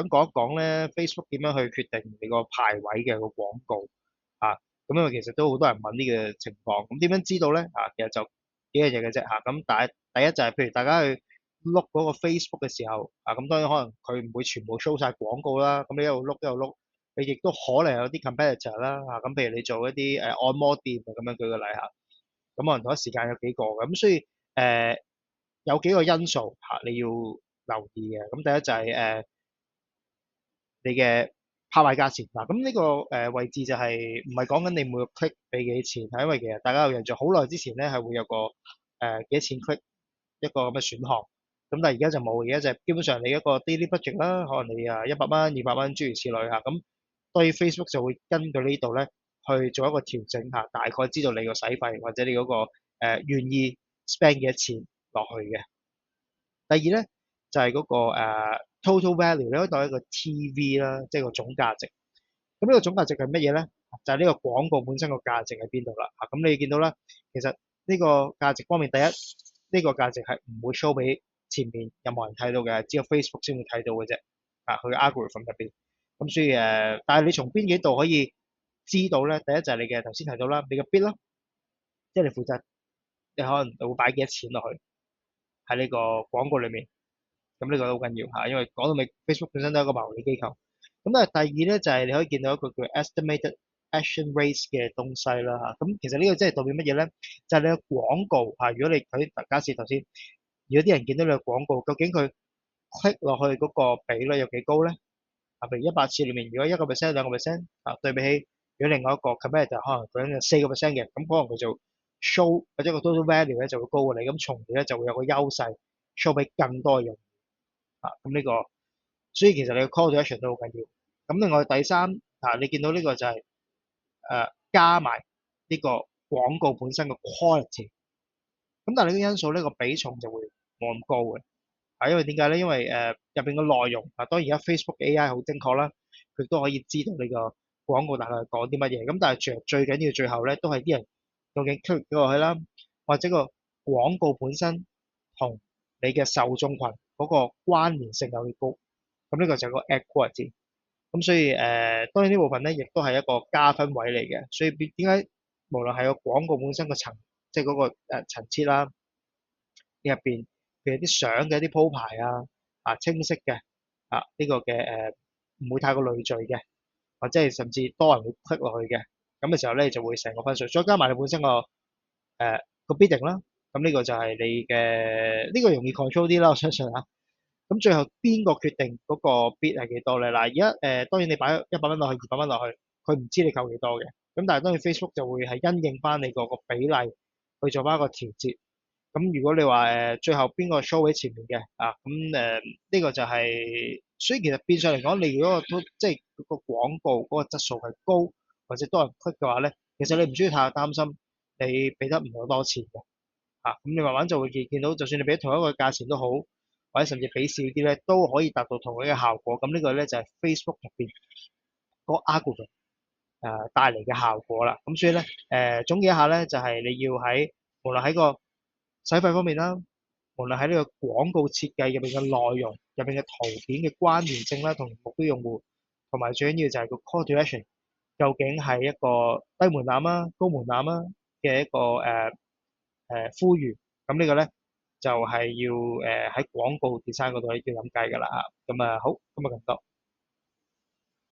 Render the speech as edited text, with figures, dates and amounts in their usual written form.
想講一講咧 Facebook 點樣去決定你個排位嘅個廣告啊。咁因為其實都好多人問呢個情況，咁點樣知道咧？其實就幾樣嘢嘅啫嚇。咁第一就係譬如大家去碌嗰個 Facebook 嘅時候咁當然可能佢唔會全部 show 晒廣告啦。咁你一路碌一路碌，你亦都可能有啲 competitor 啦咁譬如你做一啲按摩店咁樣舉個例嚇，咁可能同一時間有幾個咁，所以有幾個因素你要留意嘅。咁第一就係你嘅拍賣價錢嗱，咁呢個位置就係唔係講緊你每個 click 俾幾錢，係因為其實大家有印象好耐之前咧係會有個幾多錢 click 一個咁嘅選項，咁但係而家就冇，而家就基本上你一個 daily budget 啦，可能你100蚊、200蚊諸如此類嚇，咁當然 Facebook 就會根據呢度咧去做一個調整嚇，大概知道你個使費或者你嗰個願意 spend 幾多錢落去嘅。第二咧就係嗰個total value，你可以當一個 TV 啦，即係個總價值。咁呢個總價值係乜嘢咧？就係呢個廣告本身個價值喺邊度啦。咁你見到啦，其實呢個價值方面，第一呢個價值係唔會 show 俾前面任何人睇到嘅，只有 Facebook 先會睇到嘅啫。佢嘅 algorithm 入邊。咁所以但係你從邊幾度可以知道咧？第一就係你嘅頭先提到啦，你嘅 bid 啦，即係你負責，你可能會擺幾多錢落去喺呢個廣告裏面。咁呢個都好緊要因為講到尾 Facebook 本身都係一個牟利機構。咁但係第二咧就係你可以見到一個叫 estimated action rate 嘅東西啦咁其實呢個即係代表乜嘢咧？就係你嘅廣告如果你假設頭先，如果啲人見到你嘅廣告，究竟佢 click 落去嗰個比率有幾高咧？譬如100次裏面，如果1%、2% 對比起如果另外一個 competitor 可能佢有4%嘅，咁可能佢就 show 或者個 total value 咧就會高過你，咁從而咧就會有個優勢 show 俾更多嘅用戶咁呢個，所以其實你嘅 call to action 都好緊要。咁另外第三你見到呢個就係加埋呢個廣告本身嘅 quality。咁但係呢個因素呢個比重就會冇咁高嘅，因為點解咧？因為入邊嘅內容當然而家 Facebook 嘅 AI 好精確啦，佢都可以知道你個廣告大概講啲乜嘢。咁但係最緊要最後咧，都係啲人究竟 click 咗落去啦，或者個廣告本身同你嘅受眾群嗰個關聯性有幾高。咁呢個就係個 ad quality。咁所以當然呢部分咧，亦都係一個加分位嚟嘅。所以點解無論係個廣告本身個層，即係嗰個層次啦，入邊譬如啲相嘅一啲鋪排清晰嘅呢個嘅唔會太過累贅嘅，或者係甚至多人會 click 落去嘅，咁嘅時候咧就會成個分數，再加埋你本身個 bidding 啦，咁呢個就係你嘅呢個容易 control 啲啦，我相信咁最後邊個決定嗰個 bid 係幾多咧？嗱，而家當然你擺100蚊落去、200蚊落去，佢唔知你扣幾多嘅。咁但係當然 Facebook 就會係因應翻你個比例去做翻一個調節。咁如果你話最後邊個 show 喺前面嘅咁呢個就係，所以其實變相嚟講，你如果都即係個廣告嗰個質素係高或者多人 click 嘅話咧，其實你唔需要太擔心你俾得唔夠多錢嘅咁你慢慢就會見到，就算你俾同一個價錢都好，或者甚至俾少啲咧，都可以達到同樣嘅效果。咁呢個咧就係 Facebook 入邊嗰個 algorithm 帶嚟嘅效果啦。咁所以咧總結一下咧，就係你要喺無論喺個使費方面啦，無論喺呢個廣告設計入邊嘅內容、入邊嘅圖片嘅關聯性啦，同目標用戶，同埋最緊要就係個 call to action，究竟係一個低門檻高門檻嘅一個呼籲。咁呢個咧就係要喺廣告 design 嗰度要諗計㗎啦咁好，今日咁多。